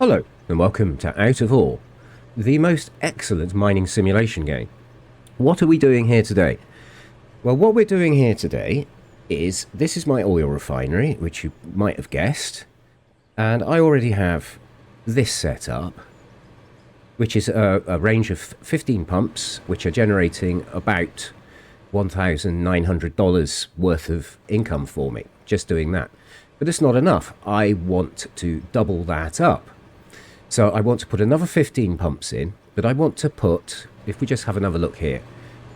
Hello and welcome to Out of Ore, the most excellent mining simulation game. What are we doing here today? Well, what we're doing here today is, this is my oil refinery, which you might have guessed, and I already have this set up, which is a range of 15 pumps, which are generating about $1,900 worth of income for me, just doing that. But it's not enough. I want to double that up. So I want to put another 15 pumps in, but I want to put, if we just have another look here,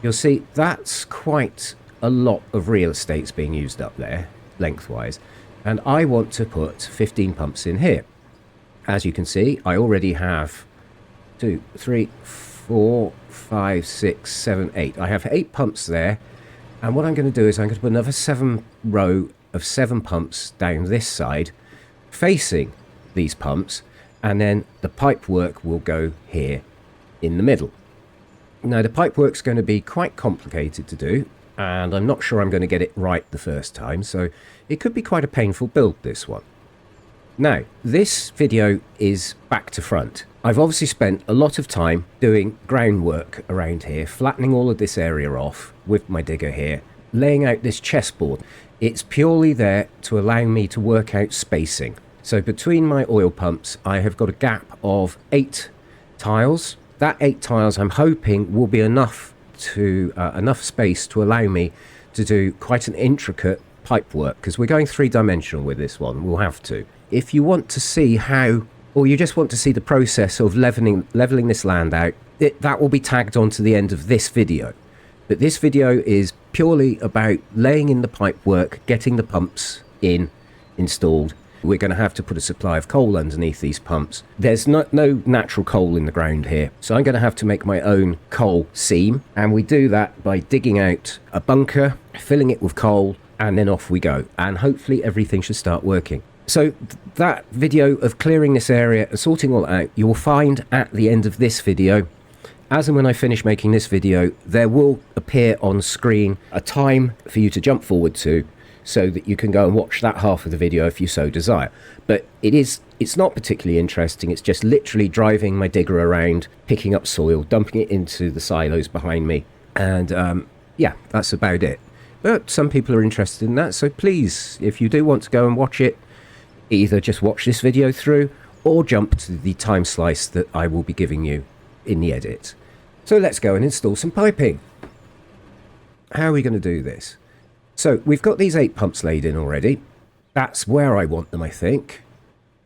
you'll see that's quite a lot of real estate's being used up there, lengthwise, and I want to put 15 pumps in here. As you can see, I already have 2, 3, 4, 5, 6, 7, 8. I have 8 pumps there, and what I'm going to do is I'm going to put another 7 row of 7 pumps down this side, facing these pumps, and then the pipe work will go here in the middle. Now the pipe work's going to be quite complicated to do, and I'm not sure I'm going to get it right the first time, so it could be quite a painful build, this one. Now this video is back to front. I've obviously spent a lot of time doing groundwork around here, flattening all of this area off with my digger here, laying out this chessboard. It's purely there to allow me to work out spacing. So between my oil pumps, I have got a gap of 8 tiles. That 8 tiles I'm hoping will be enough space to allow me to do quite an intricate pipe work, because we're going 3-dimensional with this one. We'll have to. If you want to see how, or you just want to see the process of leveling this land out, that will be tagged on to the end of this video. But this video is purely about laying in the pipe work, getting the pumps installed. We're going to have to put a supply of coal underneath these pumps. There's no natural coal in the ground here, so I'm going to have to make my own coal seam, and we do that by digging out a bunker, filling it with coal, and then off we go, and hopefully everything should start working. So that video of clearing this area and sorting all out, you will find at the end of this video. As and when I finish making this video, there will appear on screen a time for you to jump forward to, so that you can go and watch that half of the video if you so desire. But it's not particularly interesting. It's just literally driving my digger around, picking up soil, dumping it into the silos behind me, and yeah, that's about it. But some people are interested in that, so please, if you do want to go and watch it, either just watch this video through or jump to the time slice that I will be giving you in the edit. So let's go and install some piping. How are we going to do this? So we've got these 8 pumps laid in already. That's where I want them, I think.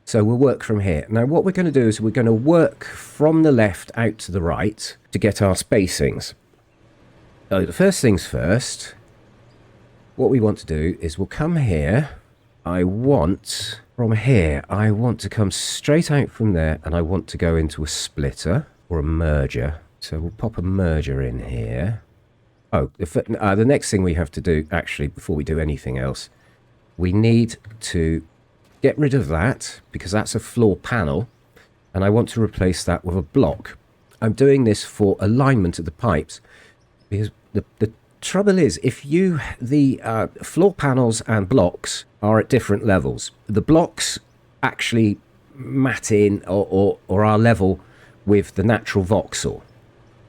So we'll work from here. Now what we're going to do is we're going to work from the left out to the right to get our spacings. So the first things first, what we want to do is we'll come here. From here, I want to come straight out from there, and I want to go into a splitter or a merger. So we'll pop a merger in here. Oh, the next thing we have to do, actually, before we do anything else, we need to get rid of that, because that's a floor panel, and I want to replace that with a block. I'm doing this for alignment of the pipes, because the trouble is, the floor panels and blocks are at different levels. The blocks actually mat in or are level with the natural voxel.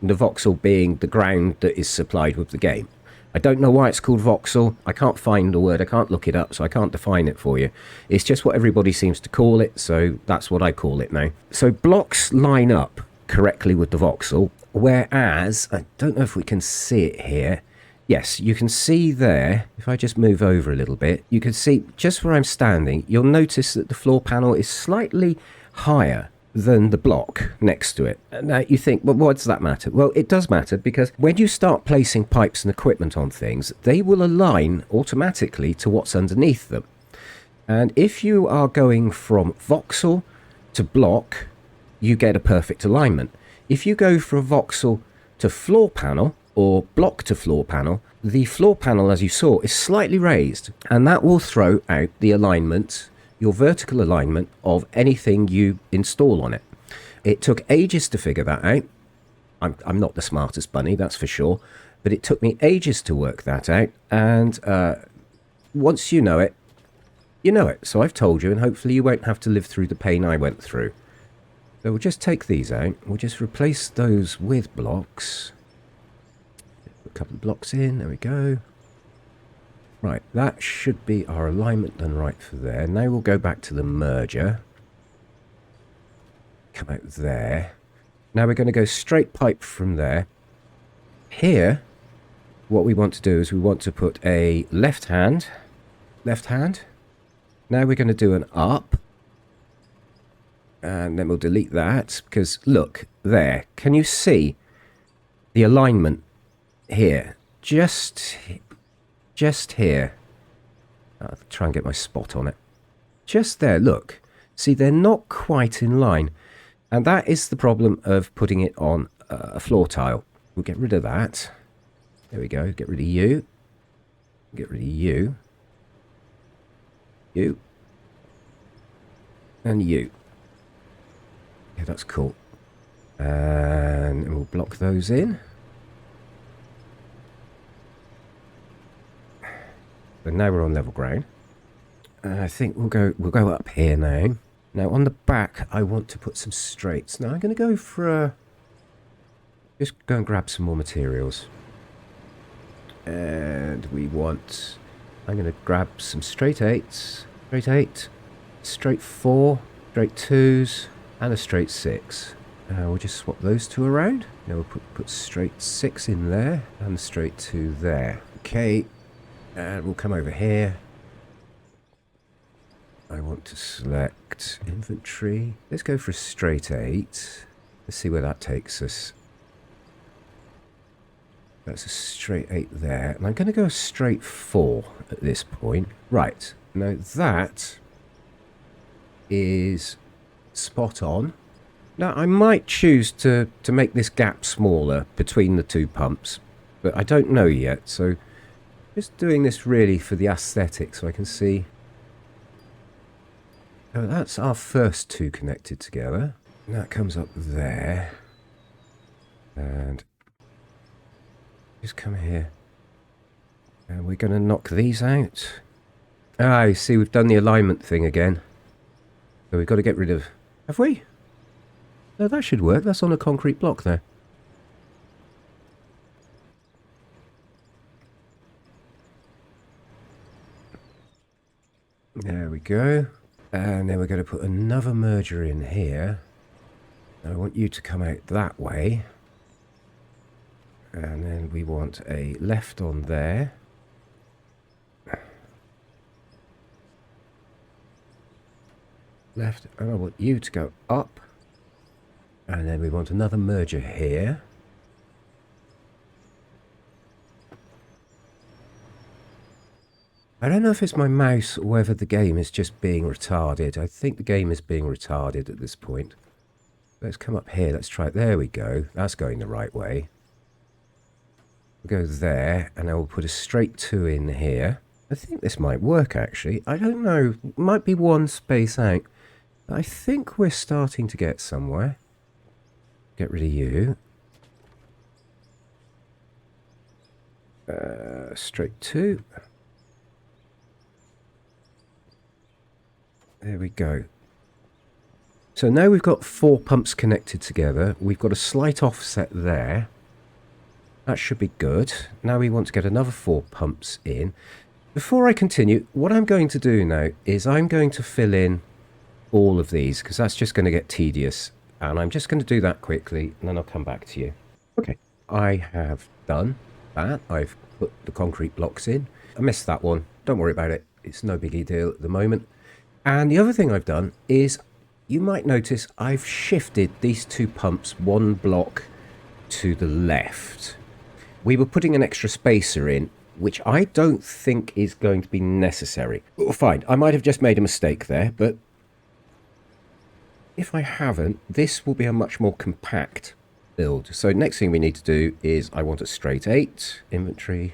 The voxel being the ground that is supplied with the game. I don't know why it's called voxel. I can't find the word. I can't look it up, so I can't define it for you. It's just what everybody seems to call it, so that's what I call it now. So blocks line up correctly with the voxel, whereas, I don't know if we can see it here. Yes, you can see there, if I just move over a little bit, you can see just where I'm standing, you'll notice that the floor panel is slightly higher than the block next to it. Now you think, well, what does that matter? Well, it does matter, because when you start placing pipes and equipment on things, they will align automatically to what's underneath them. And if you are going from voxel to block, you get a perfect alignment. If you go from voxel to floor panel or block to floor panel, the floor panel, as you saw, is slightly raised, and that will throw out the alignment, your vertical alignment of anything you install on it. It took ages to figure that out. I'm not the smartest bunny, that's for sure, but it took me ages to work that out, and once you know it, you know it. So I've told you, and hopefully you won't have to live through the pain I went through. So we'll just take these out. We'll just replace those with blocks. Put a couple of blocks in. There we go. Right, that should be our alignment done right for there. Now we'll go back to the merger. Come out there. Now we're going to go straight pipe from there. Here, what we want to do is we want to put a left hand. Now we're going to do an up. And then we'll delete that because look there. Can you see the alignment here? Just here. I'll try and get my spot on it. Just there, look. See, they're not quite in line. And that is the problem of putting it on a floor tile. We'll get rid of that. There we go. Get rid of you. Get rid of you. You. And you. Yeah, that's cool. And we'll block those in. So now we're on level ground. I think we'll go up here now. Now on the back, I want to put some straights. Now I'm going to go for just go and grab some more materials. And I'm going to grab some straight 8s, straight 8, straight 4, straight 2s, and a straight 6. We'll just swap those two around. Now we'll put straight 6 in there and straight 2 there. Okay, and we'll come over here. I want to select inventory. Let's go for a straight 8. Let's see where that takes us. That's a straight 8 there. And I'm going to go straight 4 at this point. Right, now that is spot on. Now I might choose to make this gap smaller between the two pumps, but I don't know yet. So just doing this really for the aesthetic so I can see. Oh, that's our first two connected together. And that comes up there. And just come here. And we're going to knock these out. Ah, you see, we've done the alignment thing again. So we've got to get rid of... Have we? No, that should work. That's on a concrete block there. There we go. And then we're going to put another merger in here. I want you to come out that way. And then we want a left on there. Left, and I want you to go up. And then we want another merger here. I don't know if it's my mouse or whether the game is just being retarded. I think the game is being retarded at this point. Let's come up here. Let's try it. There we go. That's going the right way. We'll go there, and I will put a straight 2 in here. I think this might work, actually. I don't know. It might be one space out. I think we're starting to get somewhere. Get rid of you. Straight 2. There we go. So now we've got 4 pumps connected together. We've got a slight offset there. That should be good. Now we want to get another 4 pumps in. Before I continue, what I'm going to do now is I'm going to fill in all of these because that's just going to get tedious. And I'm just going to do that quickly and then I'll come back to you. Okay, I have done that. I've put the concrete blocks in. I missed that one. Don't worry about it. It's no biggie deal at the moment. And the other thing I've done is, you might notice I've shifted these 2 pumps 1 block to the left. We were putting an extra spacer in, which I don't think is going to be necessary. Oh, fine, I might have just made a mistake there, but if I haven't, this will be a much more compact build. So next thing we need to do is I want a straight 8, inventory,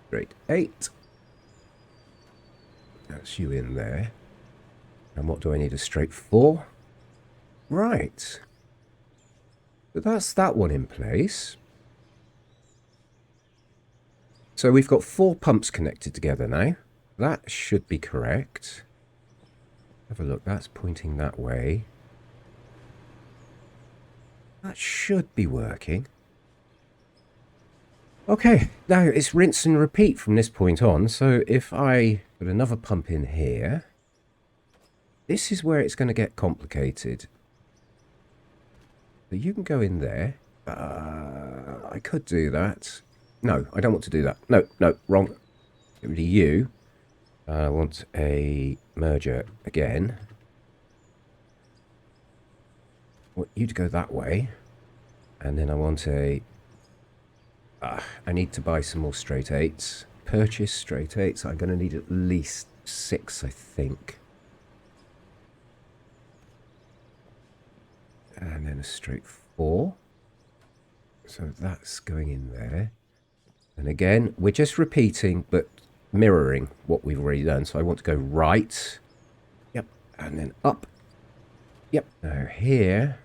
straight 8. That's you in there. And what do I need? A straight 4? Right. So that's that one in place. So we've got 4 pumps connected together now. That should be correct. Have a look. That's pointing that way. That should be working. Okay, now it's rinse and repeat from this point on. So if I put another pump in here, this is where it's going to get complicated. So you can go in there. I could do that. No, I don't want to do that. No, no, wrong. Get rid of you. I want a merger again. I want you to go that way. And then I want a... I need to buy some more straight eights. Purchase straight eights. I'm going to need at least 6, I think. And then a straight 4. So that's going in there. And again, we're just repeating, but mirroring what we've already done. So I want to go right. Yep. And then up. Yep. Now here,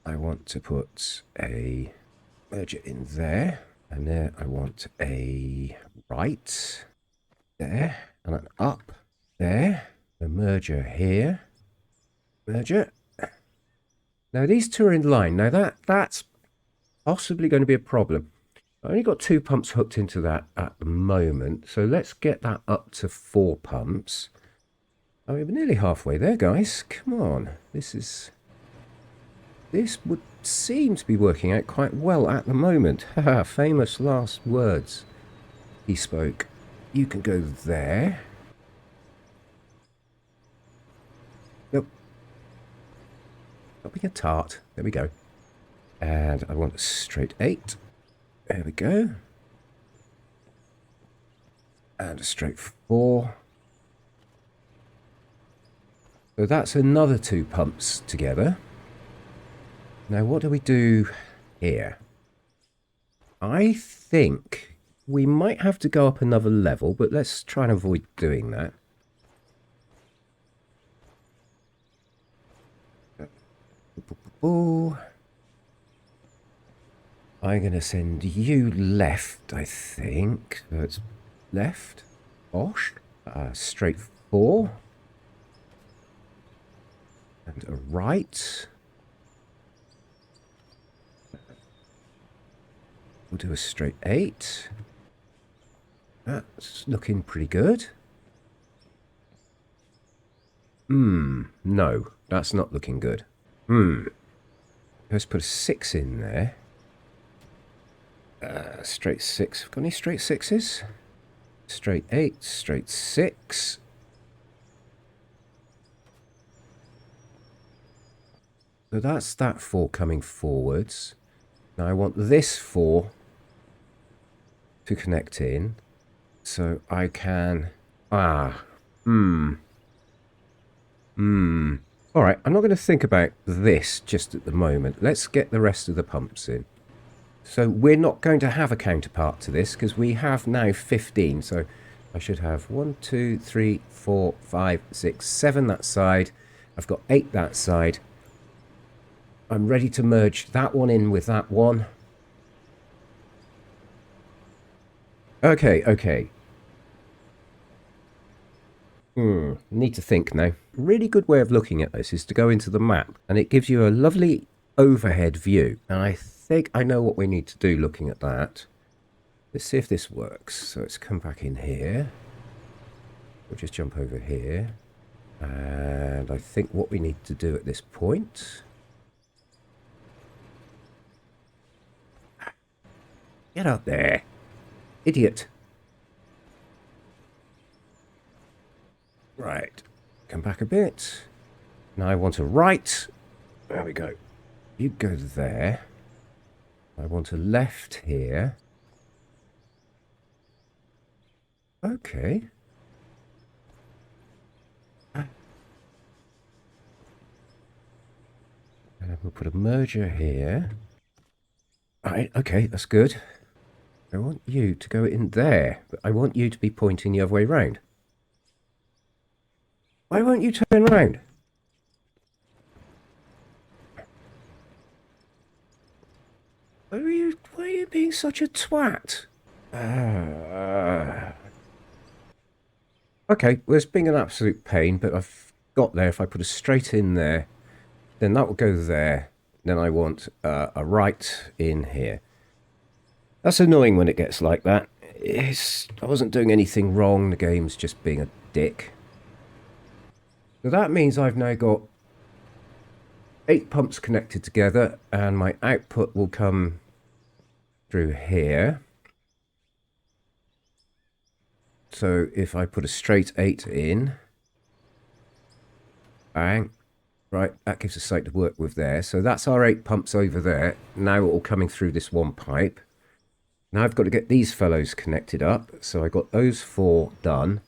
I want to put a merger in there. And there I want a right. There. And an up. There. A merger here. Merger. Now these two are in line. Now that's possibly going to be a problem. I've only got 2 pumps hooked into that at the moment. So let's get that up to 4 pumps. I mean, we're nearly halfway there, guys. Come on. This would seem to be working out quite well at the moment. Haha, famous last words. He spoke. You can go there. Nope. Not being a tart. There we go. And I want a straight 8. There we go. And a straight 4. So that's another 2 pumps together. Now what do we do here? I think we might have to go up another level, but let's try and avoid doing that. I'm going to send you left, I think. So it's left. Bosh. Straight 4. And a right. We'll do a straight 8. That's looking pretty good. No, that's not looking good. Let's put a 6 in there. Straight 6. Got any straight 6s? Straight 8, straight 6. So that's that 4 coming forwards. Now I want this 4 to connect in. So I can... Alright, I'm not going to think about this just at the moment. Let's get the rest of the pumps in. So we're not going to have a counterpart to this because we have now 15. So I should have 1, 2, 3, 4, 5, 6, 7 that side. I've got 8 that side. I'm ready to merge that one in with that one. Okay. Need to think now. Really good way of looking at this is to go into the map, and it gives you a lovely overhead view. And I think I know what we need to do looking at that. Let's see if this works. So let's come back in here. We'll just jump over here. And I think what we need to do at this point... Get up there, idiot. Right, come back a bit. Now I want a right. There we go. You go there. I want a left here. Okay. And we'll put a merger here. Alright, okay, that's good. I want you to go in there, but I want you to be pointing the other way round. Why won't you turn round? Why are you being such a twat? Okay, well, it's being an absolute pain, but I've got there. If I put a straight in there, then that will go there. Then I want a right in here. That's annoying when it gets like that. I wasn't doing anything wrong. The game's just being a dick. So that means I've now got 8 pumps connected together, and my output will come through here. So if I put a straight 8 in, bang, right, that gives us something to work with there. So that's our 8 pumps over there. Now all coming through this one pipe. Now I've got to get these fellows connected up. So I got those 4 done.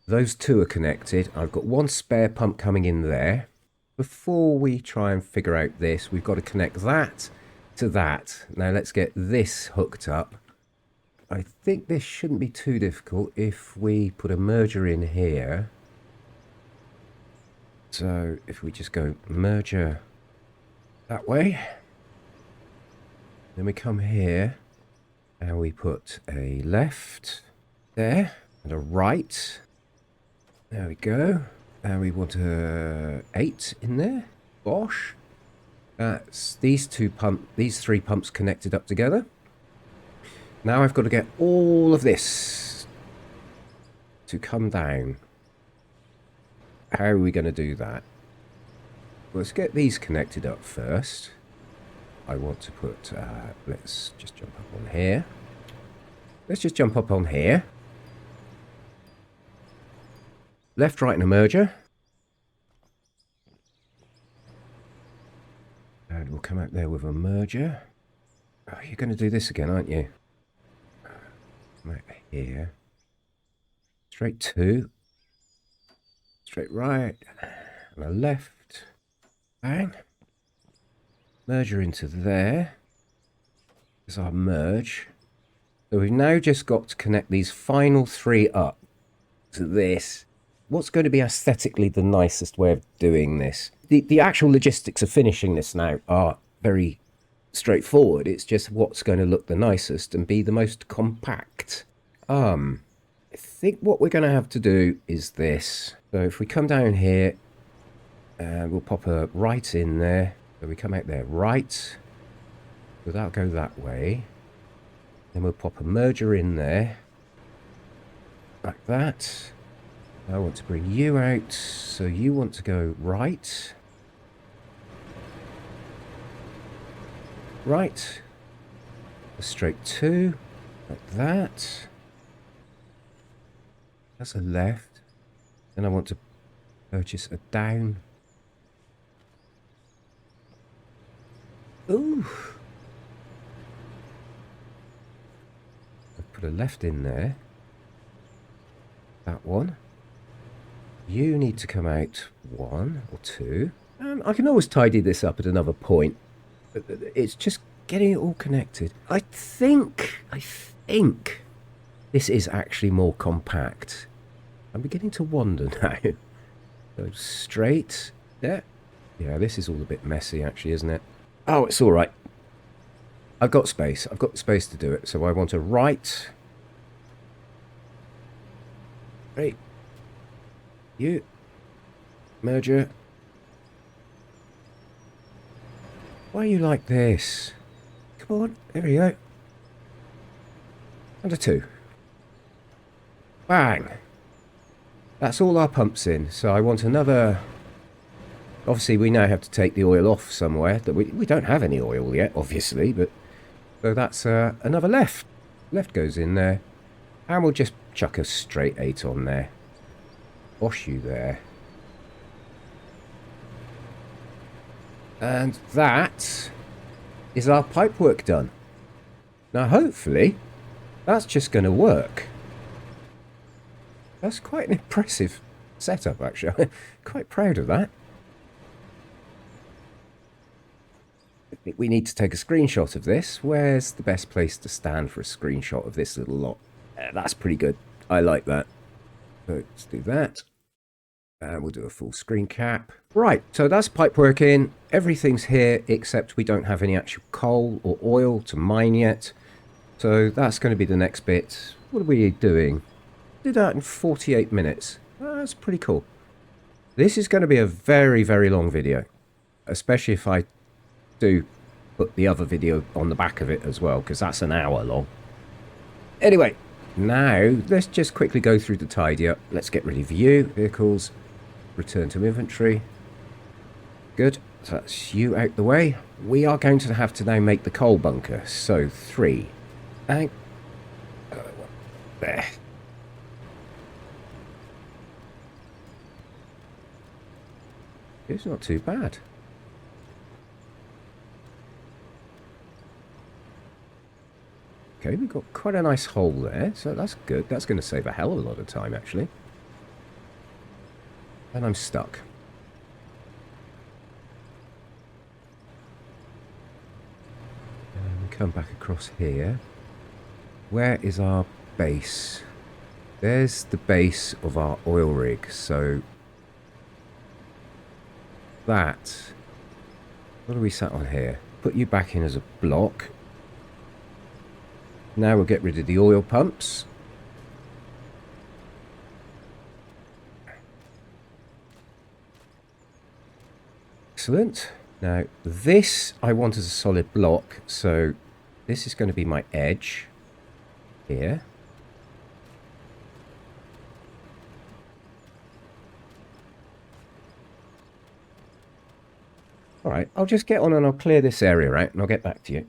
Those 2 are connected. I've got 1 spare pump coming in there. Before we try and figure out this, we've got to connect that to that. Now let's get this hooked up. I think this shouldn't be too difficult if we put a merger in here. So if we just go merger that way, then we come here and we put a left there and a right. There we go. And we want a 8 in there. Bosh. That's these 3 pumps connected up together. Now I've got to get all of this to come down. How are we going to do that? Let's get these connected up first. I want to put, let's just jump up on here. Let's just jump up on here. Left, right, and a merger. And we'll come out there with a merger. Oh, you're going to do this again, aren't you? Right here. Straight 2. Straight right. And a left. Bang. Merger into there. There's our merge. So we've now just got to connect these final 3 up to this. What's going to be aesthetically the nicest way of doing this? The actual logistics of finishing this now are very straightforward. It's just what's going to look the nicest and be the most compact. I think what we're going to have to do is this. So if we come down here and we'll pop a right in there. So we come out there right. So that'll go that way. Then we'll pop a merger in there. Like that. I want to bring you out, so you want to go right. Right. A straight 2. Like that. That's a left. Then I want to purchase a down. Ooh. I've put a left in there. That one. You need to come out 1 or 2. I can always tidy this up at another point. But it's just getting it all connected. I think this is actually more compact. I'm beginning to wonder now. Go straight. There. Yeah, this is all a bit messy actually, isn't it? Oh, it's all right. I've got space. I've got space to do it. So I want a right. Right. You. Merger. Why are you like this? Come on. There we go. And a 2. Bang. That's all our pumps in. So I want another... Obviously, we now have to take the oil off somewhere. That we don't have any oil yet, obviously. But so that's another left. Left goes in there. And we'll just chuck a straight 8 on there. Wash you there. And that is our pipework done. Now, hopefully, that's just going to work. That's quite an impressive setup, actually. I'm quite proud of that. I think we need to take a screenshot of this. Where's the best place to stand for a screenshot of this little lot? That's pretty good. I like that. So let's do that. And we'll do a full screen cap. Right, so that's pipe working. Everything's here except we don't have any actual coal or oil to mine yet. So that's going to be the next bit. What are we doing? Did that in 48 minutes. That's pretty cool. This is going to be a very, very long video. Especially if I Do put the other video on the back of it as well, because that's an hour long. Anyway, now let's just quickly go through the tidy up. Let's get rid of you, vehicles, return to inventory. Good, so that's you out the way. We are going to have to now make the coal bunker. So 3. And there. It's not too bad. Okay, we've got quite a nice hole there, so that's good. That's going to save a hell of a lot of time, actually. And I'm stuck. And we come back across here. Where is our base? There's the base of our oil rig, so that... What are we sat on here? Put you back in as a block. Now we'll get rid of the oil pumps. Excellent. Now this I want as a solid block, so this is going to be my edge here. Alright, I'll just get on and I'll clear this area out and I'll get back to you.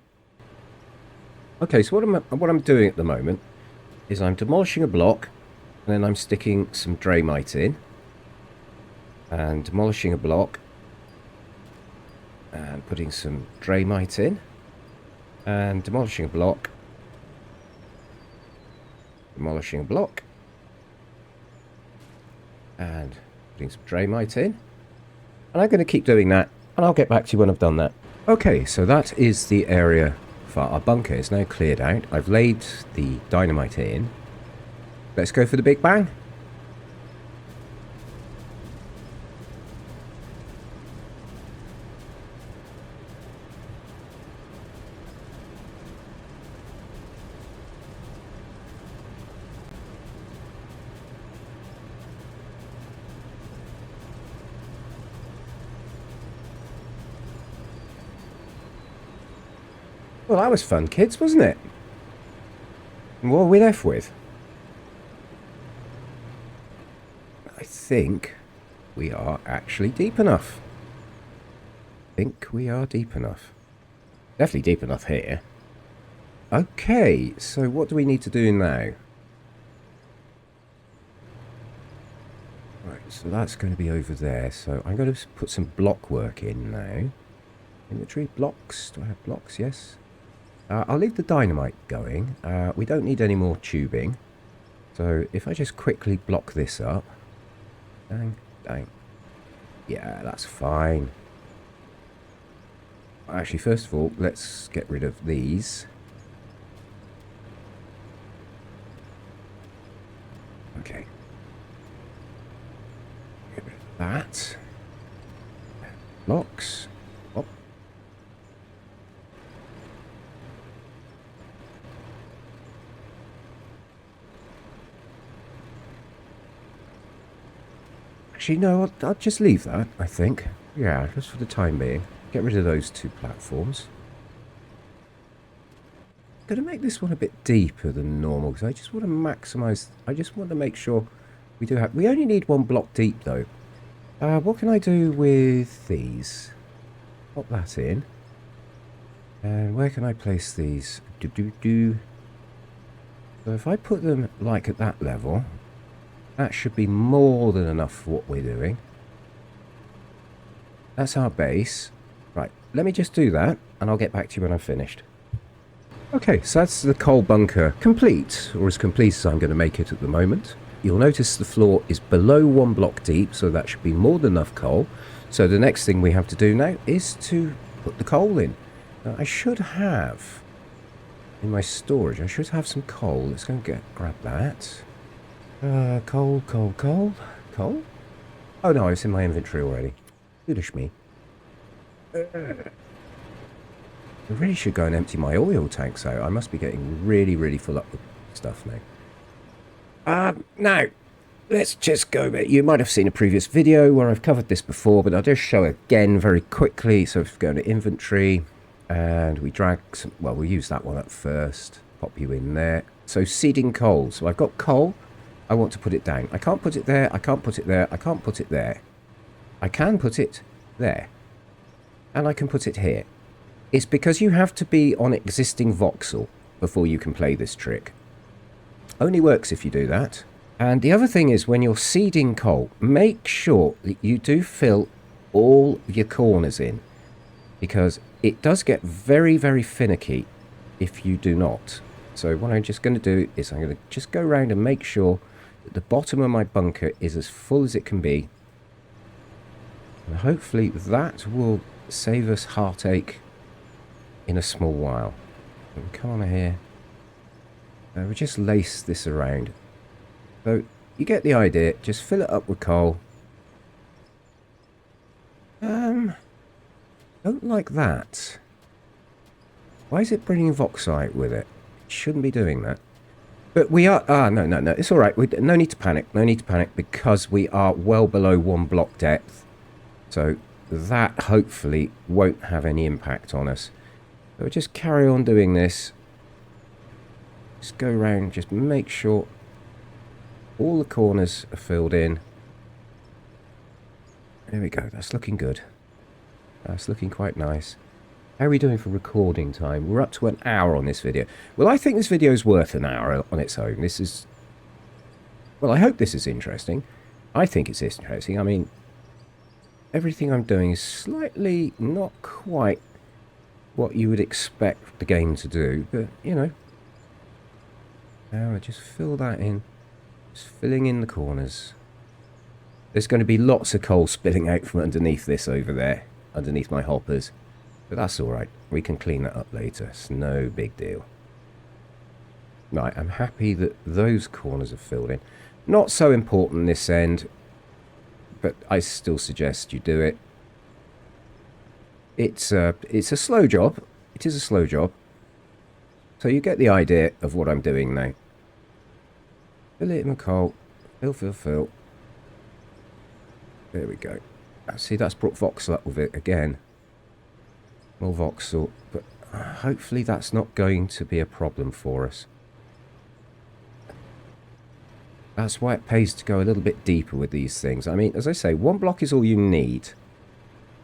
Okay, so what I'm doing at the moment is I'm demolishing a block and then I'm sticking some Dramite in and demolishing a block and putting some Dramite in and demolishing a block, demolishing a block and putting some Dramite in, and I'm going to keep doing that and I'll get back to you when I've done that. Okay, so that is the area. Our bunker is now cleared out. I've laid the dynamite in. Let's go for the big bang. Well, that was fun, kids, wasn't it? And what are we left with? I think we are actually deep enough. I think we are deep enough. Definitely deep enough here. Okay, so what do we need to do now? Right, so that's going to be over there. So I'm going to put some block work in now. Inventory blocks. Do I have blocks? Yes. I'll leave the dynamite going. We don't need any more tubing. So if I just quickly block this up. Dang, dang. Yeah, that's fine. Actually, first of all, let's get rid of these. Okay. Get rid of that. Blocks. Oh. Actually, no, I'll just leave that, I think. Yeah, just for the time being. Get rid of those 2 platforms. I'm going to make this one a bit deeper than normal because I just want to maximize. I just want to make sure we do have. We only need 1 block deep though. What can I do with these? Pop that in. And where can I place these? So if I put them like at that level, that should be more than enough for what we're doing. That's our base. Right, let me just do that, and I'll get back to you when I've finished. Okay, so that's the coal bunker complete, or as complete as I'm going to make it at the moment. You'll notice the floor is below 1 block deep, so that should be more than enough coal. So the next thing we have to do now is to put the coal in. Now, I should have, in my storage, I should have some coal. Let's go and grab that. Coal. Coal? Oh no, it's in my inventory already. Foolish me. I really should go and empty my oil tanks out. I must be getting really, really full up with stuff now. Now, let's just go there. You might have seen a previous video where I've covered this before, but I'll just show again very quickly. So if we go to inventory and we drag some, well, we'll use that one up first. Pop you in there. So seeding coal. So I've got coal. I want to put it down. I can't put it there. I can't put it there. I can't put it there. I can put it there. And I can put it here. It's because you have to be on existing voxel before you can play this trick. Only works if you do that. And the other thing is, when you're seeding coal, make sure that you do fill all your corners in, because it does get very, very finicky if you do not. So what I'm just going to do is I'm going to just go around and make sure that the bottom of my bunker is as full as it can be. And hopefully that will save us heartache in a small while. And come on here. We just lace this around. So you get the idea. Just fill it up with coal. Don't like that. Why is it bringing Voxite with it? It shouldn't be doing that. But we are... no. It's all right. No need to panic. No need to panic, because we are well below 1 block depth. So that hopefully won't have any impact on us. So we'll just carry on doing this. Just go around. Just make sure all the corners are filled in. There we go. That's looking good. That's looking quite nice. How are we doing for recording time? We're up to an hour on this video. Well, I think this video is worth an hour on its own. This is... Well, I hope this is interesting. I think it's interesting. I mean, everything I'm doing is slightly not quite what you would expect the game to do. But, you know. Now I just fill that in. Just filling in the corners. There's going to be lots of coal spilling out from underneath this over there. Underneath my hoppers. But that's alright. We can clean that up later. It's no big deal. Right, I'm happy that those corners are filled in. Not so important this end. But I still suggest you do it. It's a slow job. It is a slow job. So you get the idea of what I'm doing now. Fill it in with coal. Fill. There we go. See, that's brought voxel up with it again. More voxel. But hopefully that's not going to be a problem for us. That's why it pays to go a little bit deeper with these things. I mean, as I say, 1 block is all you need.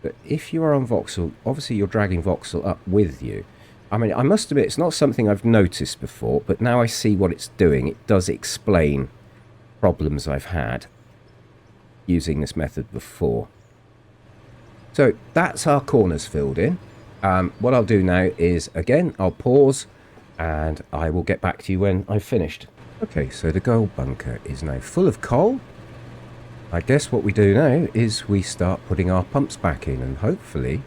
But if you are on voxel, obviously you're dragging voxel up with you. I mean, I must admit, it's not something I've noticed before, but now I see what it's doing. It does explain problems I've had using this method before. So that's our corners filled in. What I'll do now is, again, I'll pause and I will get back to you when I've finished. Okay, so the gold bunker is now full of coal. I guess what we do now is we start putting our pumps back in, and hopefully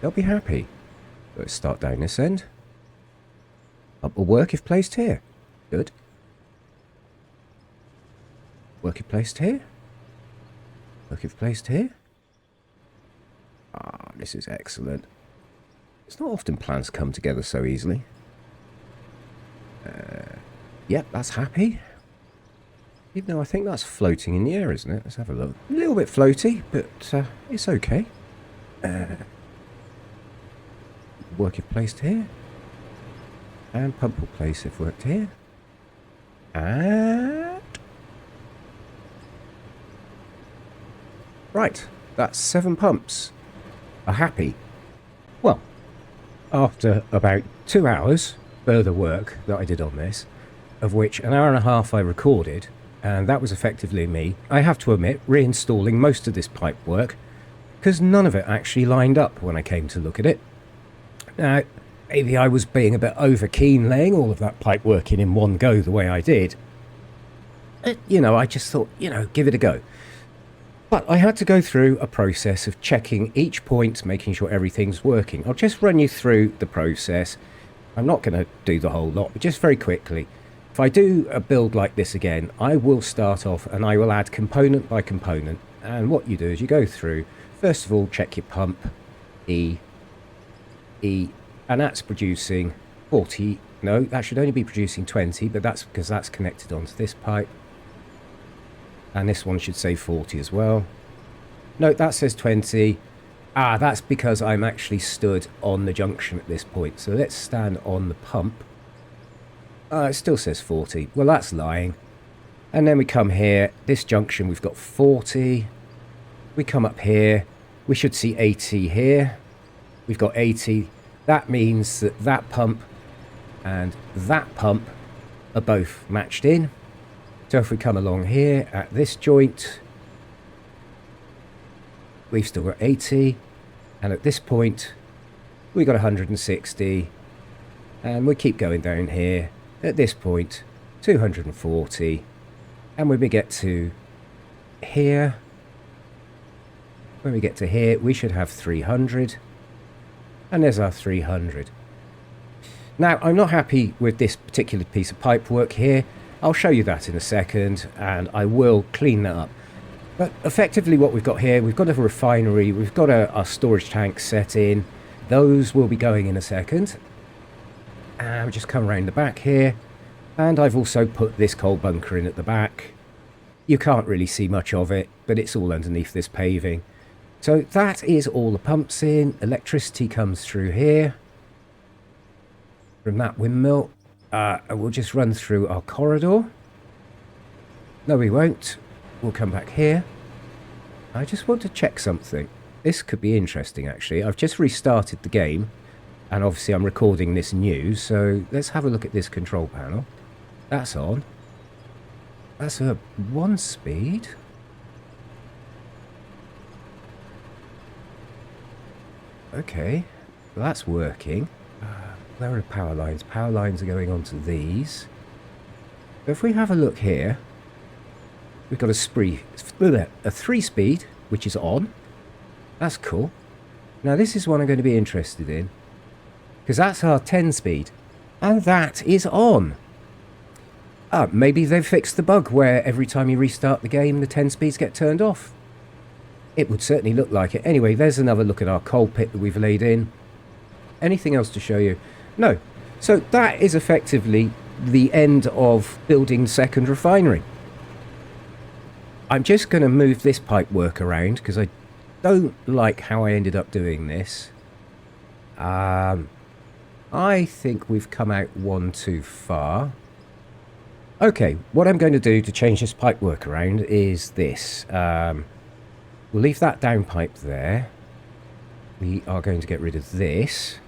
they'll be happy. Let's start down this end. Pump will work if placed here. Good. Work if placed here. Work if placed here. Ah, this is excellent. It's not often plans come together so easily. Yep, that's happy. Even though I think that's floating in the air, isn't it? Let's have a look. A little bit floaty, but it's okay. Work if placed here. And pump will place if worked here. And... Right, that's 7 pumps. Are happy. Well, after about 2 hours further work that I did on this, of which an hour and a half I recorded, and that was effectively me, I have to admit, reinstalling most of this pipe work, because none of it actually lined up when I came to look at it. Now, maybe I was being a bit over keen laying all of that pipe work in one go the way I did. You know, I just thought, you know, give it a go. But I had to go through a process of checking each point, making sure everything's working. I'll just run you through the process. I'm not going to do the whole lot, but just very quickly. If I do a build like this again, I will start off and I will add component by component. And what you do is you go through, first of all, check your pump, E, and that's producing 40. No, that should only be producing 20, but that's because that's connected onto this pipe. And this one should say 40 as well. No, that says 20. Ah, that's because I'm actually stood on the junction at this point. So let's stand on the pump. It still says 40. Well, that's lying. And then we come here. This junction, we've got 40. We come up here. We should see 80 here. We've got 80. That means that that pump and that pump are both matched in. So if we come along here at this joint, we've still got 80. And at this point, we got 160. And we keep going down here. At this point, 240. And when we get to here, we should have 300. And there's our 300. Now, I'm not happy with this particular piece of pipework here. I'll show you that in a second, and I will clean that up. But effectively what we've got here, we've got a refinery, we've got our storage tank set in. Those will be going in a second. And we just come around the back here. And I've also put this coal bunker in at the back. You can't really see much of it, but it's all underneath this paving. So that is all the pumps in. Electricity comes through here from that windmill. We'll just run through our corridor. No, we won't. We'll come back here. I just want to check something. This could be interesting, actually. I've just restarted the game, and obviously I'm recording this news, so let's have a look at this control panel. That's on. That's a 1 speed. Okay, well, that's working. Where are the power lines? Power lines are going onto these. If we have a look here, we've got a 3-speed, which is on. That's cool. Now this is one I'm going to be interested in, because that's our 10-speed, and that is on. Maybe they've fixed the bug where every time you restart the game, the 10 speeds get turned off. It would certainly look like it. Anyway, there's another look at our coal pit that we've laid in. Anything else to show you? No. So that is effectively the end of building Second Refinery. I'm just going to move this pipework around because I don't like how I ended up doing this. I think we've come out one too far. Okay, what I'm going to do to change this pipework around is this. We'll leave that downpipe there. We are going to get rid of this.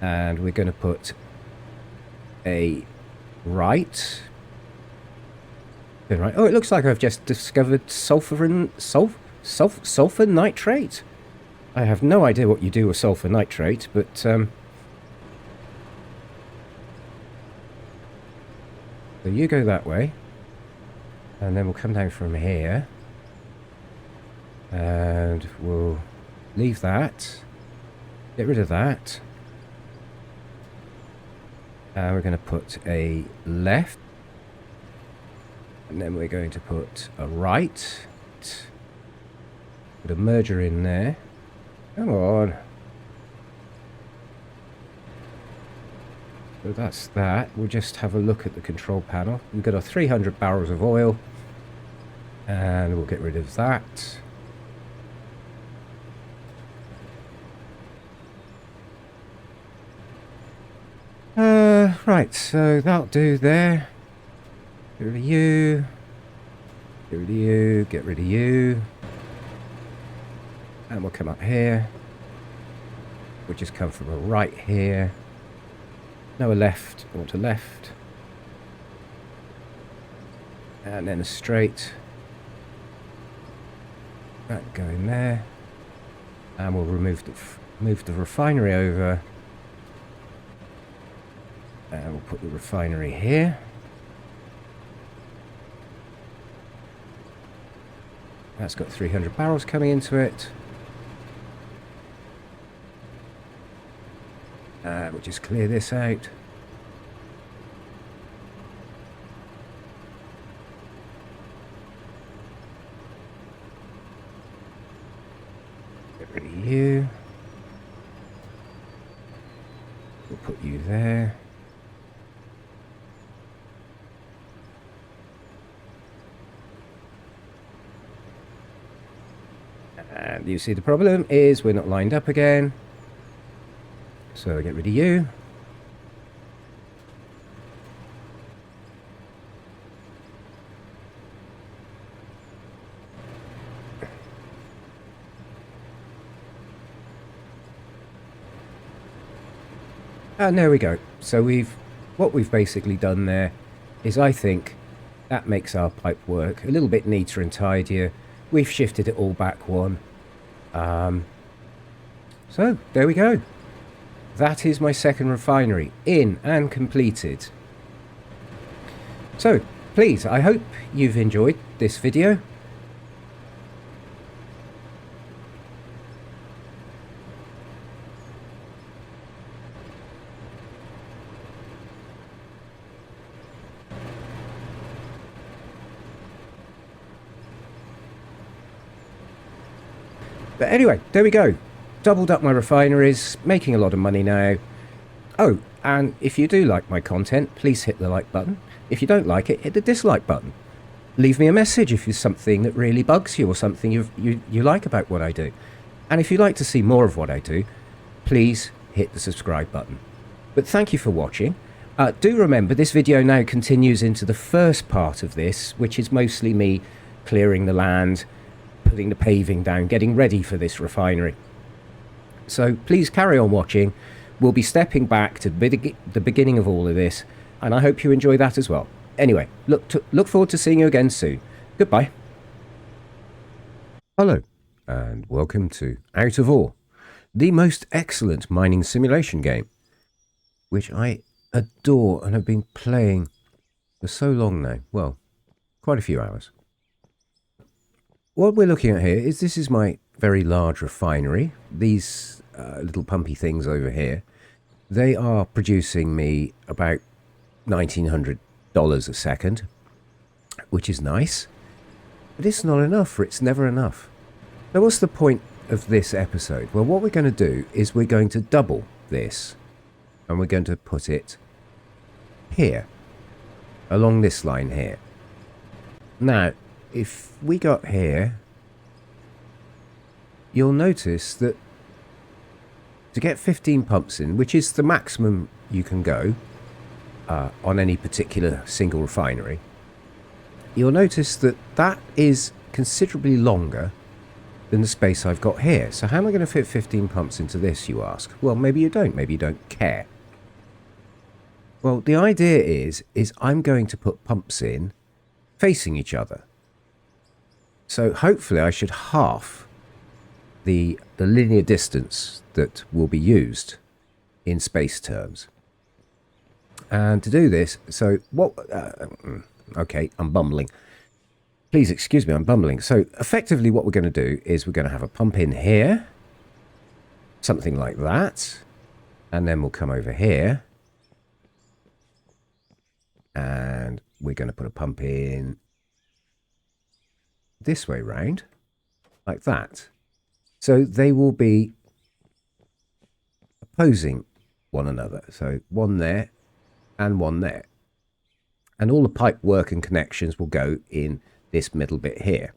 And we're going to put a right. Oh, it looks like I've just discovered sulfur nitrate. I have no idea what you do with sulfur nitrate, but so you go that way, and then we'll come down from here, and we'll leave that, get rid of that, and we're going to put a left, and then we're going to put a right, put a merger in there. Come on. So that's that. We'll just have a look at the control panel. We've got our 300 barrels of oil, and we'll get rid of that. Right, so that'll do there. Get rid of you. Get rid of you. Get rid of you. And we'll come up here. We'll just come from a right here. No, a left. I want a left. And then a straight. That going there. And we'll move the refinery over. And we'll put the refinery here. That's got 300 barrels coming into it. We'll just clear this out. Get rid of you. We'll put you there. And you see the problem is we're not lined up again. So I get rid of you. And there we go. So what we've basically done there is, I think, that makes our pipe work a little bit neater and tidier. We've shifted it all back one. So there we go. That is my second refinery in and completed. So please, I hope you've enjoyed this video. But anyway, there we go. Doubled up my refineries, making a lot of money now. Oh, and if you do like my content, please hit the like button. If you don't like it, hit the dislike button. Leave me a message if there's something that really bugs you or something you like about what I do. And if you'd like to see more of what I do, please hit the subscribe button. But thank you for watching. Do remember, this video now continues into the first part of this, which is mostly me clearing the land, putting the paving down, getting ready for this refinery. So please carry on watching. We'll be stepping back to the beginning of all of this, and I hope you enjoy that as well. Anyway, look forward to seeing you again soon. Goodbye. Hello, and welcome to Out of Ore, the most excellent mining simulation game, which I adore and have been playing for so long now. Well, quite a few hours. What we're looking at here is, this is my very large refinery. These little pumpy things over here, they are producing me about $1,900 a second, which is nice, but it's not enough, or it's never enough. Now, what's the point of this episode? Well, what we're going to do is we're going to double this, and we're going to put it here, along this line here. Now, if we got here, you'll notice that to get 15 pumps in, which is the maximum you can go on any particular single refinery, you'll notice that that is considerably longer than the space I've got here. So how am I going to fit 15 pumps into this, you ask? Well, maybe you don't. Maybe you don't care. Well, the idea is I'm going to put pumps in facing each other. So hopefully I should half the linear distance that will be used in space terms. And to do this, so what... okay, I'm bumbling. Please excuse me, I'm bumbling. So effectively what we're going to do is we're going to have a pump in here, something like that, and then we'll come over here, and we're going to put a pump in this way round, like that. So they will be opposing one another. So one there and one there. And all the pipe work and connections will go in this middle bit here.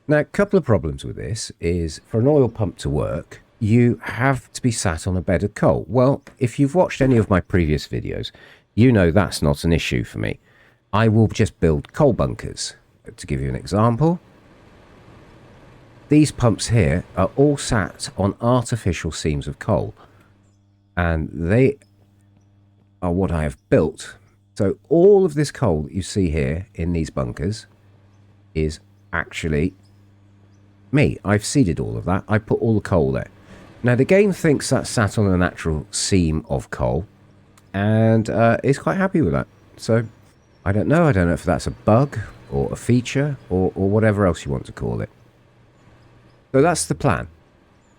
Now, a couple of problems with this is, for an oil pump to work, you have to be sat on a bed of coal. Well, if you've watched any of my previous videos, you know that's not an issue for me. I will just build coal bunkers. To give you an example, these pumps here are all sat on artificial seams of coal, and they are what I have built. So all of this coal that you see here in these bunkers is actually me. I've seeded all of that. I put all the coal there. Now the game thinks that's sat on a natural seam of coal, and is quite happy with that. So I don't know if that's a bug or a feature or whatever else you want to call it. So that's the plan.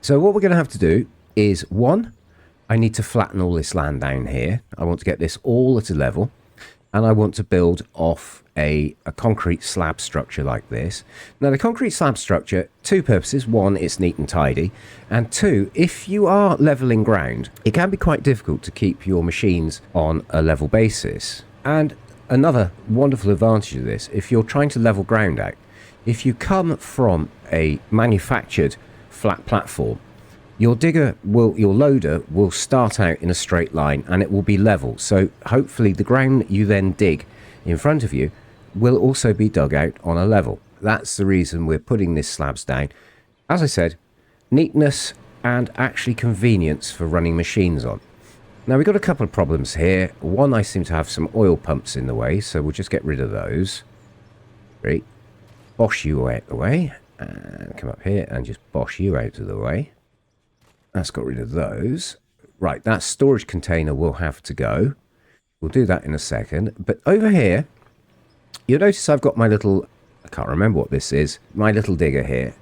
So what we're going to have to do is, one, I need to flatten all this land down here. I want to get this all at a level, and I want to build off a concrete slab structure like this. Now the concrete slab structure, two purposes. One, it's neat and tidy, and two, if you are leveling ground, it can be quite difficult to keep your machines on a level basis. And another wonderful advantage of this, if you're trying to level ground out, if you come from a manufactured flat platform, your loader will start out in a straight line and it will be level. So hopefully the ground you then dig in front of you will also be dug out on a level. That's the reason we're putting this slabs down. As I said, neatness and actually convenience for running machines on. Now we've got a couple of problems here. One, I seem to have some oil pumps in the way, so we'll just get rid of those. Great. Bosh you out the way. And come up here and just bosh you out of the way. That's got rid of those. Right, that storage container will have to go. We'll do that in a second. But over here, you'll notice I've got my little... I can't remember what this is. My little digger here.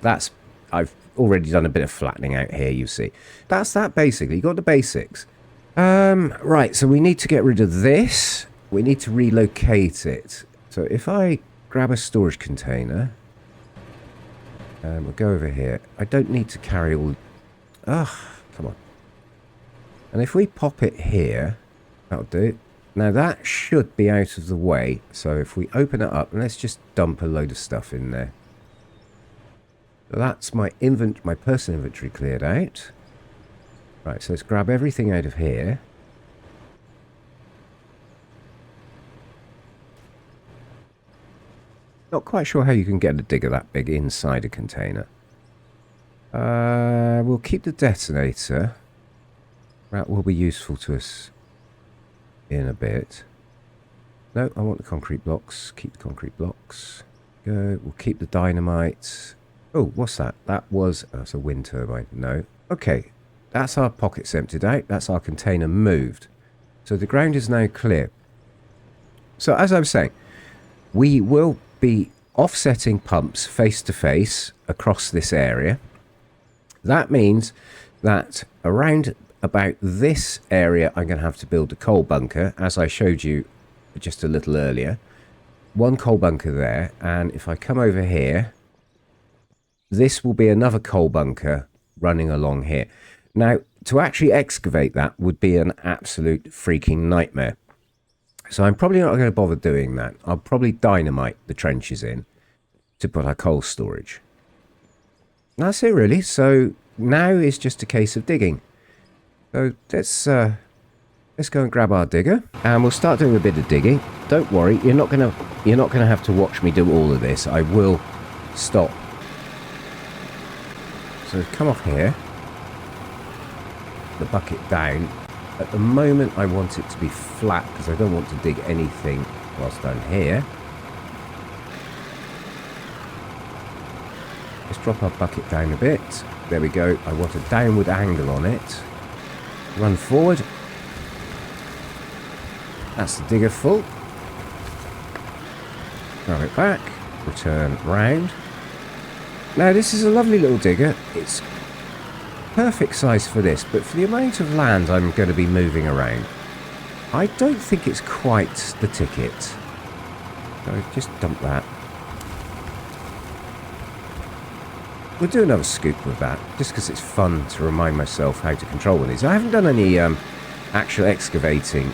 I've already done a bit of flattening out here, you see. That's that basically. You got the basics. Right, so we need to get rid of this. We need to relocate it. So if I grab a storage container... we'll go over here. I don't need to carry all... Ugh, come on. And if we pop it here, that'll do. Now that should be out of the way. So if we open it up, let's just dump a load of stuff in there. So that's my personal inventory cleared out. Right, so let's grab everything out of here. Not quite sure how you can get a digger that big inside a container. We'll keep the detonator. That will be useful to us in a bit. No, I want the concrete blocks. Keep the concrete blocks. Go. We'll keep the dynamite. Oh, what's that? That's a wind turbine. No. Okay. That's our pockets emptied out. That's our container moved. So the ground is now clear. So as I was saying, we will be offsetting pumps face to face across this area. That means that around about this area, I'm going to have to build a coal bunker, as I showed you just a little earlier. One coal bunker there, and if I come over here, this will be another coal bunker running along here. Now, to actually excavate that would be an absolute freaking nightmare. So I'm probably not going to bother doing that. I'll probably dynamite the trenches in to put our coal storage. That's it really. So now is just a case of digging. So let's go and grab our digger and we'll start doing a bit of digging. Don't worry, you're not gonna have to watch me do all of this. I will stop. So come off here. The bucket down. At the moment I want it to be flat because I don't want to dig anything whilst I'm here. Let's drop our bucket down a bit. There we go. I want a downward angle on it. Run forward. That's the digger full. Grab it back. Return round. Now this is a lovely little digger. It's perfect size for this, but for the amount of land I'm going to be moving around, I don't think it's quite the ticket. So just dump that. We'll do another scoop with that, just because it's fun to remind myself how to control one of these. I haven't done any actual excavating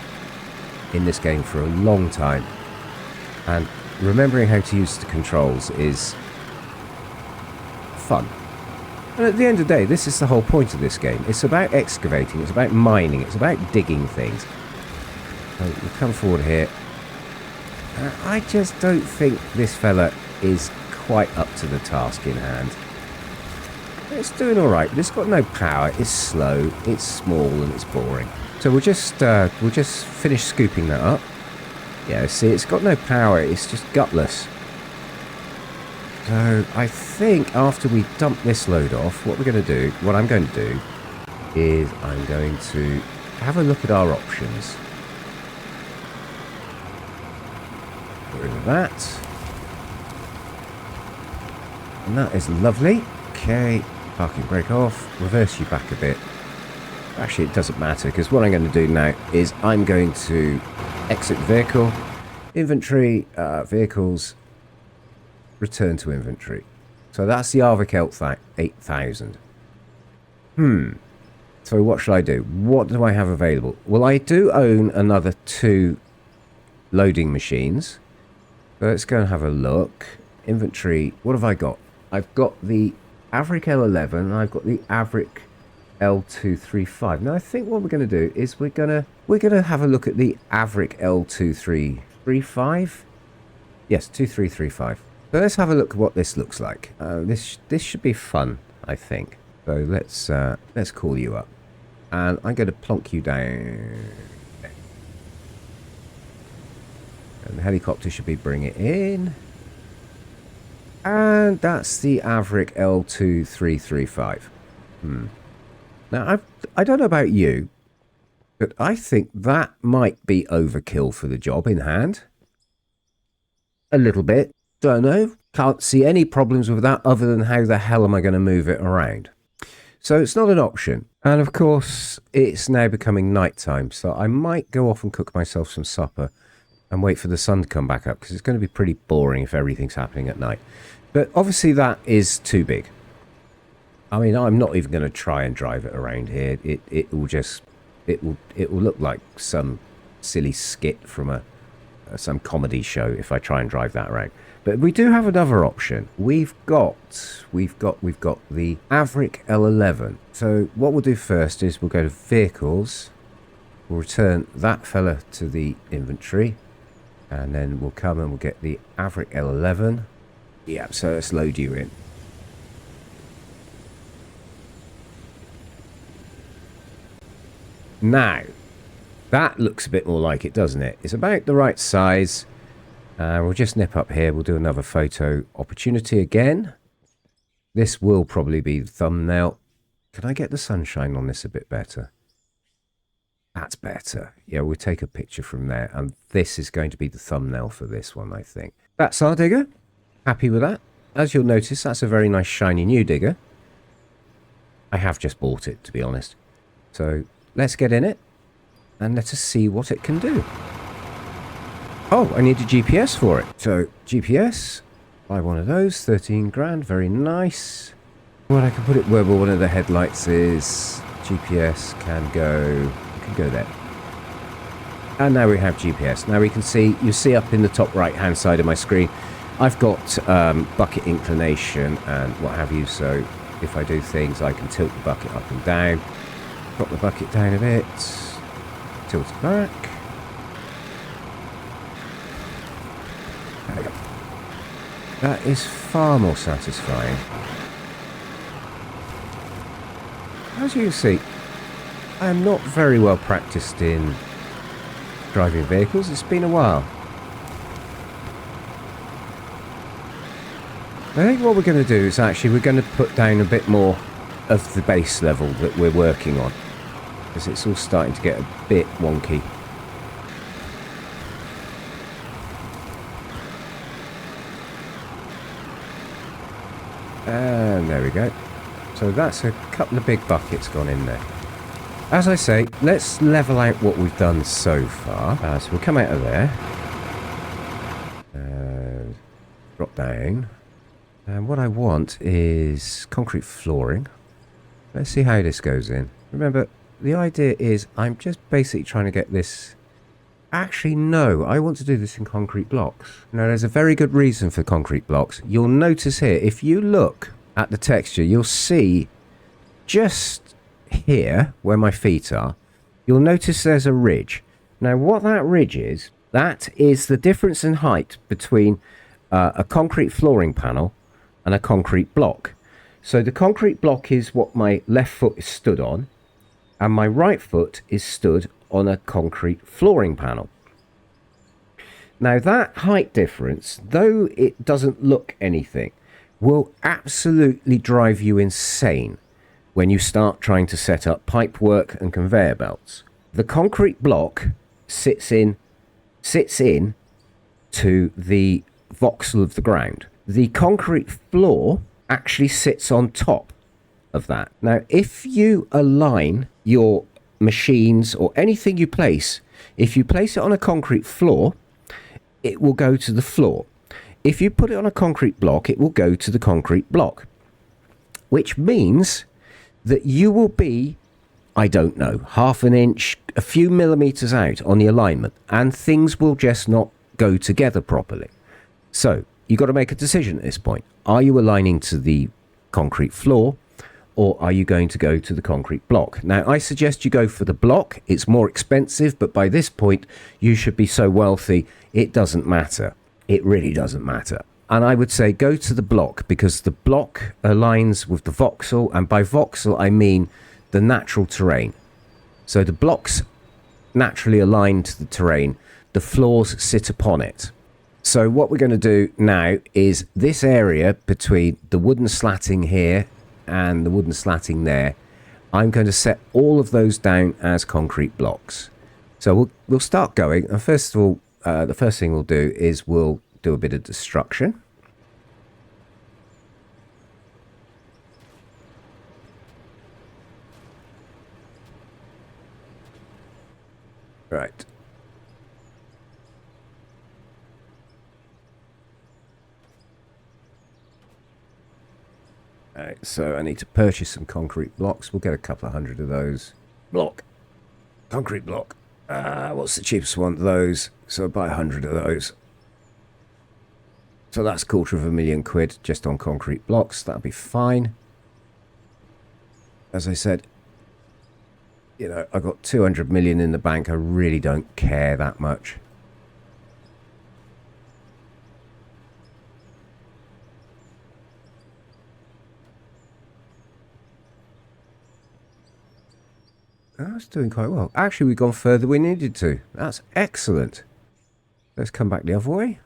in this game for a long time, and remembering how to use the controls is fun. And at the end of the day, this is the whole point of this game. It's about excavating, it's about mining, it's about digging things. So we come forward here. I just don't think this fella is quite up to the task in hand. It's doing alright, but it's got no power, it's slow, it's small and it's boring. So we'll just finish scooping that up. Yeah, see, it's got no power, it's just gutless. So I think after we dump this load off, what I'm going to do is I'm going to have a look at our options. Get rid of that. And that is lovely. Okay, parking brake off, reverse you back a bit. Actually, it doesn't matter, because what I'm going to do now is I'm going to exit vehicle, inventory, vehicles, return to inventory. So that's the Arvik 8000. So what should I do? What do I have available? Well, I do own another 2 loading machines. So let's go and have a look. inventory. What have I got? I've got the Averick L11 and I've got the Averick L235. Now I think what we're going to do is we're gonna have a look at the Averick L2335. Yes, 2335. So let's have a look at what this looks like. This should be fun, I think. So let's call you up, and I'm going to plonk you down. And the helicopter should be bringing it in. And that's the Averick L2335. Now, I don't know about you, but I think that might be overkill for the job in hand. A little bit. Don't know. Can't see any problems with that other than how the hell am I going to move it around? So it's not an option. And of course, it's now becoming nighttime, so I might go off and cook myself some supper and wait for the sun to come back up, because it's going to be pretty boring if everything's happening at night. But obviously that is too big. I mean, I'm not even going to try and drive it around here. It will look like some silly skit from some comedy show if I try and drive that around. But we do have another option. We've got the Averick L11. So what we'll do first is we'll go to vehicles. We'll return that fella to the inventory, and then we'll come and we'll get the Averick L11. Yeah, so let's load you in. Now, that looks a bit more like it, doesn't it? It's about the right size. We'll just nip up here. We'll do another photo opportunity again. This will probably be the thumbnail. Can I get the sunshine on this a bit better? That's better. Yeah, we'll take a picture from there. And this is going to be the thumbnail for this one, I think. That's our digger. Happy with that. As you'll notice, that's a very nice shiny new digger. I have just bought it, to be honest. So let's get in it and let us see what it can do. Oh, I need a GPS for it. So GPS, buy one of those, 13 grand, very nice. Well, I can put it where one of the headlights is. GPS can go there. And now we have GPS. Now we can see, you see up in the top right hand side of my screen, I've got bucket inclination and what have you. So if I do things, I can tilt the bucket up and down, drop the bucket down a bit, tilt it back. There we go. That is far more satisfying. As you can see, I am not very well practiced in driving vehicles. It's been a while. I think what we're going to do is actually we're going to put down a bit more of the base level that we're working on, because it's all starting to get a bit wonky. And there we go. So that's a couple of big buckets gone in there. As I say, let's level out what we've done so far. So we'll come out of there. Drop down. And what I want is concrete flooring. Let's see how this goes in. Remember, the idea is I'm just basically trying to get this... Actually, no, I want to do this in concrete blocks. Now, there's a very good reason for concrete blocks. You'll notice here, if you look at the texture, you'll see just here, where my feet are, you'll notice there's a ridge. Now, what that ridge is, that is the difference in height between a concrete flooring panel and a concrete block. So the concrete block is what my left foot is stood on, and my right foot is stood on a concrete flooring panel. Now that height difference, though it doesn't look anything, will absolutely drive you insane when you start trying to set up pipework and conveyor belts. The concrete block sits in to the voxel of the ground. The concrete floor actually sits on top of that. Now, if you align your machines or anything you place, if you place it on a concrete floor, it will go to the floor. If you put it on a concrete block, it will go to the concrete block, which means that you will be, I don't know, half an inch, a few millimeters out on the alignment, and things will just not go together properly. So you've got to make a decision at this point. Are you aligning to the concrete floor, or are you going to go to the concrete block? Now, I suggest you go for the block. It's more expensive, but by this point, you should be so wealthy, it doesn't matter. It really doesn't matter. And I would say go to the block, because the block aligns with the voxel, and by voxel, I mean the natural terrain. So the blocks naturally align to the terrain. The floors sit upon it. So what we're going to do now is this area between the wooden slatting here and the wooden slatting there, I'm going to set all of those down as concrete blocks. So we'll start going. And first of all, the first thing we'll do is we'll do a bit of destruction. Right. Alright, so I need to purchase some concrete blocks. We'll get a couple of hundred of those. Block. Concrete block. What's the cheapest one of those? So I buy 100 of those. So that's £250,000 just on concrete blocks. That'll be fine. As I said, you know, I've got 200 million in the bank. I really don't care that much. That's doing quite well. Actually, we've gone further than we needed to. That's excellent. Let's come back the other way.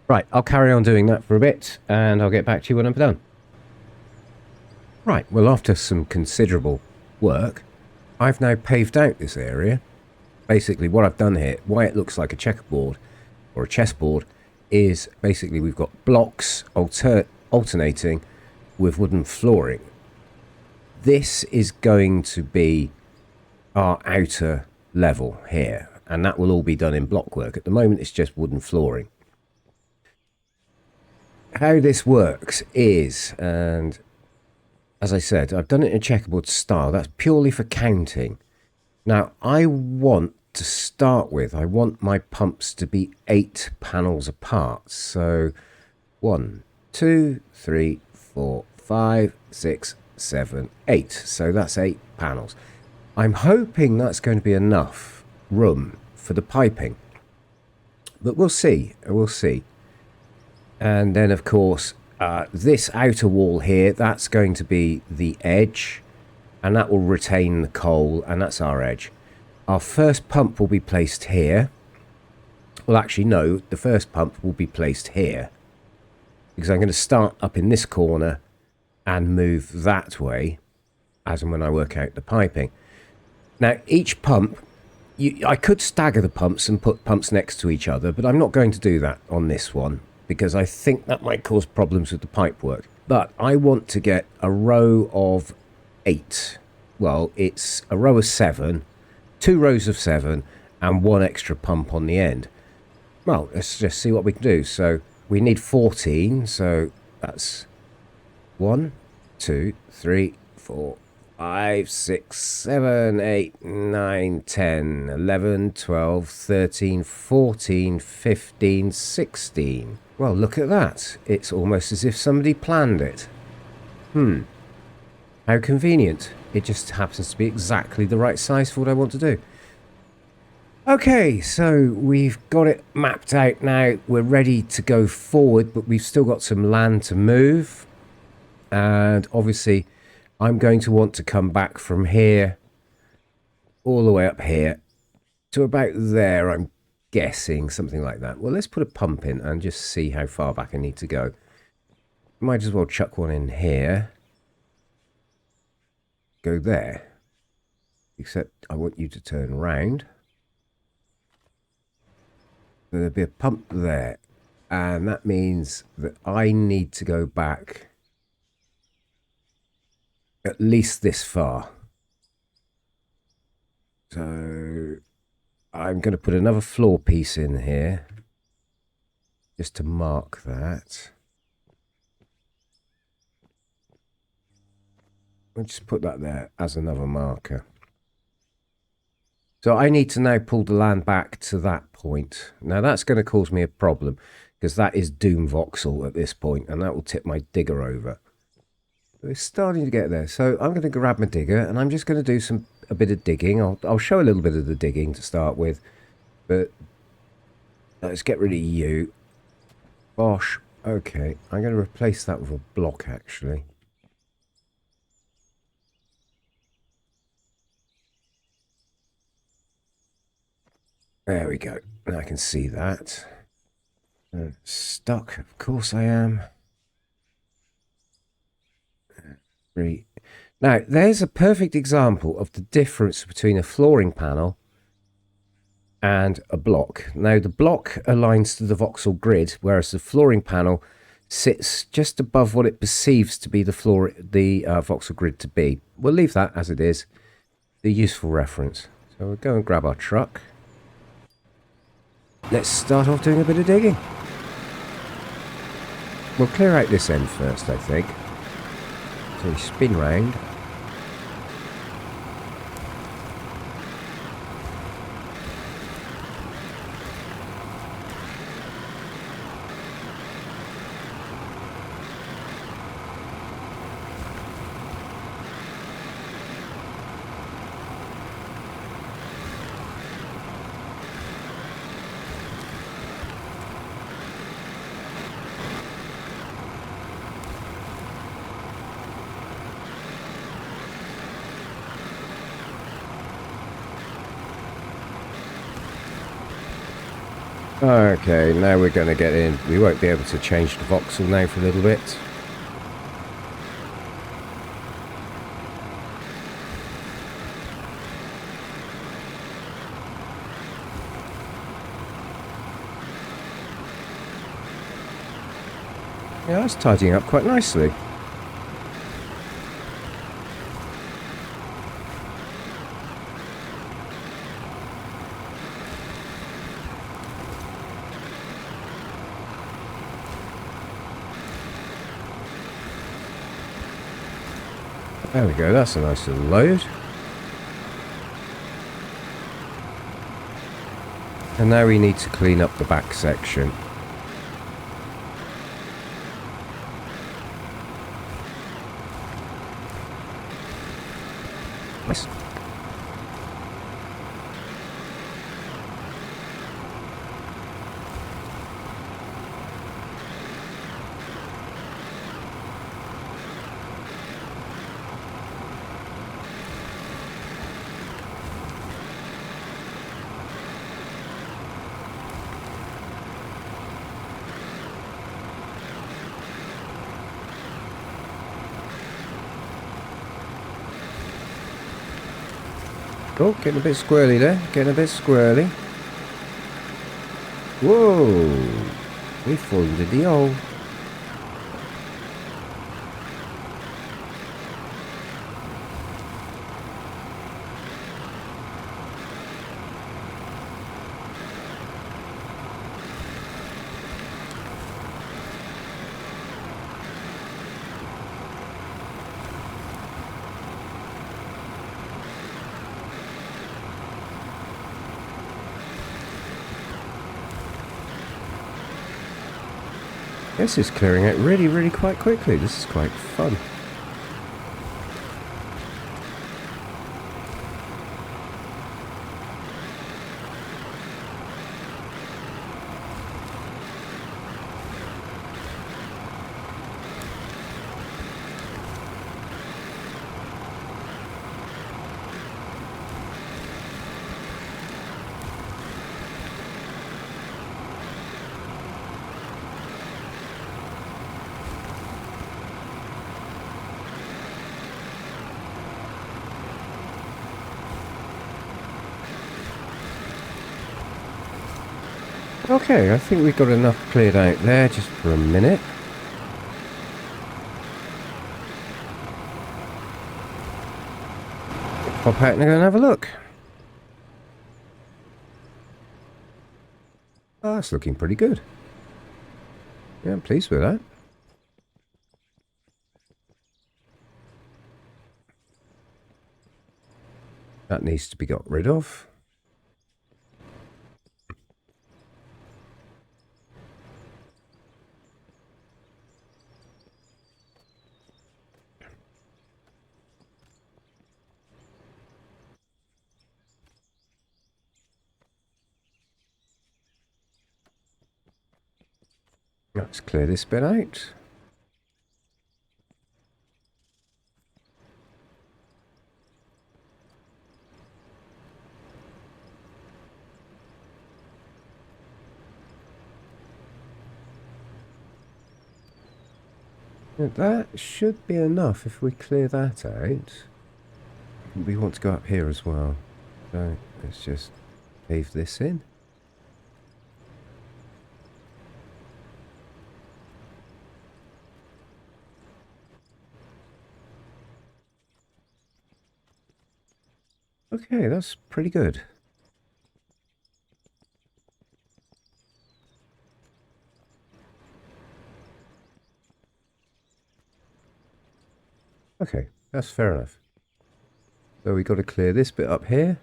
Right, I'll carry on doing that for a bit, and I'll get back to you when I'm done. Right, well, after some considerable work, I've now paved out this area. Basically, what I've done here, why it looks like a checkerboard or a chessboard, is basically we've got blocks alternating with wooden flooring. This is going to be our outer level here, and that will all be done in blockwork. At the moment, it's just wooden flooring. How this works is, and as I said, I've done it in checkerboard style. That's purely for counting. Now, I want to start with, I want my pumps to be 8 panels apart. So 1, 2, 3, 4, 5, 6, 7, 8. So that's 8 panels. I'm hoping that's going to be enough room for the piping, but we'll see. We'll see. And then, of course, this outer wall here, that's going to be the edge, and that will retain the coal, and that's our edge. Our first pump will be placed here. Well, actually, no, the first pump will be placed here, because I'm going to start up in this corner and move that way as and when I work out the piping. Now, each pump, I could stagger the pumps and put pumps next to each other, but I'm not going to do that on this one, because I think that might cause problems with the pipework. But I want to get a row of 8. Well, it's a row of 7, 2 rows of 7, and 1 extra pump on the end. Well, let's just see what we can do. So we need 14, so that's 1, 2, 3, 4, 5, 6, 7, 8, 9, 10, 11, 12, 13, 14, 15, 16. Well, look at that. It's almost as if somebody planned it. How convenient. It just happens to be exactly the right size for what I want to do. Okay, so we've got it mapped out now. We're ready to go forward, but we've still got some land to move. And obviously, I'm going to want to come back from here all the way up here to about there, I'm guessing, something like that. Well, let's put a pump in and just see how far back I need to go. Might as well chuck one in here. Go there. Except I want you to turn around. There'll be a pump there. And that means that I need to go back at least this far. So I'm going to put another floor piece in here just to mark that. We'll just put that there as another marker. So I need to now pull the land back to that point. Now that's going to cause me a problem because that is doom voxel at this point, and that will tip my digger over. We're starting to get there. So I'm going to grab my digger and I'm just going to do a bit of digging. I'll show a little bit of the digging to start with, but let's get rid of you. Bosh. Okay, I'm going to replace that with a block actually. There we go. Now I can see that. Stuck, of course I am. Now, there's a perfect example of the difference between a flooring panel and a block. Now, the block aligns to the voxel grid, whereas the flooring panel sits just above what it perceives to be the voxel grid to be. We'll leave that as it is, the useful reference. So we'll go and grab our truck. Let's start off doing a bit of digging. We'll clear out this end first, I think. So we spin round. Okay, now we're going to get in. We won't be able to change the voxel now for a little bit. Yeah, that's tidying up quite nicely. There we go, that's a nice little load. And now we need to clean up the back section. Nice. Oh, getting a bit squirrely there. Getting a bit squirrely. Whoa! We folded the hole. This is clearing out really quite quickly. This is quite fun. Okay, I think we've got enough cleared out there just for a minute. Pop out and go and have a look. Oh, that's looking pretty good. Yeah, I'm pleased with that. That needs to be got rid of. Let's clear this bit out. That should be enough if we clear that out. We want to go up here as well. So let's just leave this in. Okay, that's pretty good. Okay, that's fair enough. So we've got to clear this bit up here.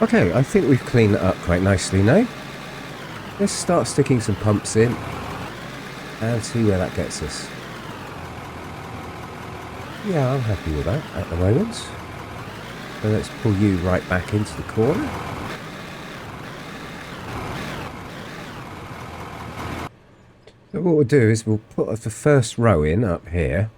Okay, I think we've cleaned it up quite nicely now. Let's start sticking some pumps in and see where that gets us. Yeah, I'm happy with that at the moment. So let's pull you right back into the corner. So what we'll do is we'll put the first row in up here.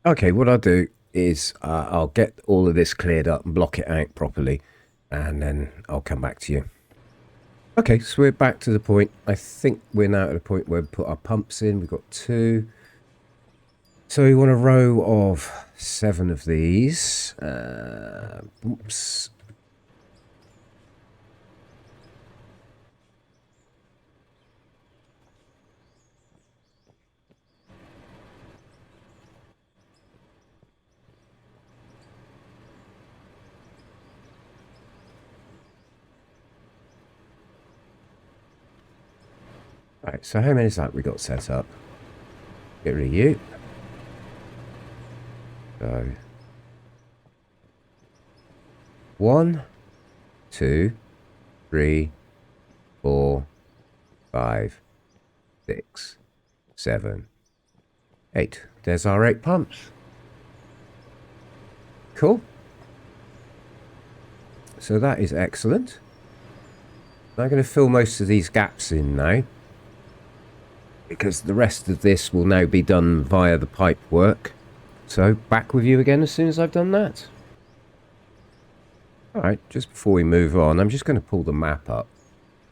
Okay, what I'll do is I'll get all of this cleared up and block it out properly, and then I'll come back to you. Okay, so we're back to the point. I think we're now at the point where we put our pumps in. We've got 2. So we want a row of 7 of these. Oops. Right, so how many is that we got set up? Get rid of you. So 1, 2, 3, 4, 5, 6, 7, 8. There's our 8 pumps. Cool. So that is excellent. I'm going to fill most of these gaps in now, because the rest of this will now be done via the pipe work. So back with you again as soon as I've done that. Alright, just before we move on, I'm just going to pull the map up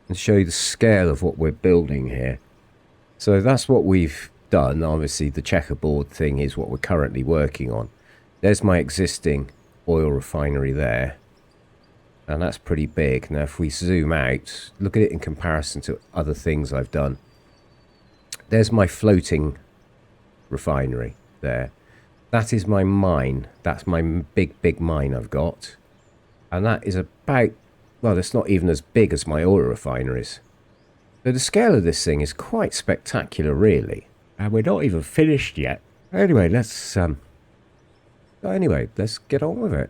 and show you the scale of what we're building here. So that's what we've done. Obviously the checkerboard thing is what we're currently working on. There's my existing oil refinery there. And that's pretty big. Now if we zoom out, look at it in comparison to other things I've done. There's my floating refinery there. That is my mine. That's my big mine I've got. And that is about, well, it's not even as big as my oil refineries. So the scale of this thing is quite spectacular, really. And we're not even finished yet. Anyway, let's get on with it.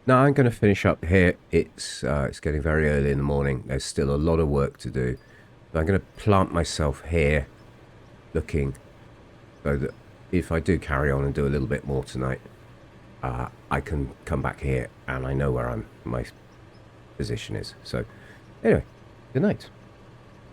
Now I'm going to finish up here. It's getting very early in the morning. There's still a lot of work to do. So I'm going to plant myself here, looking so that if I do carry on and do a little bit more tonight, I can come back here and I know where my position is. So anyway, good night.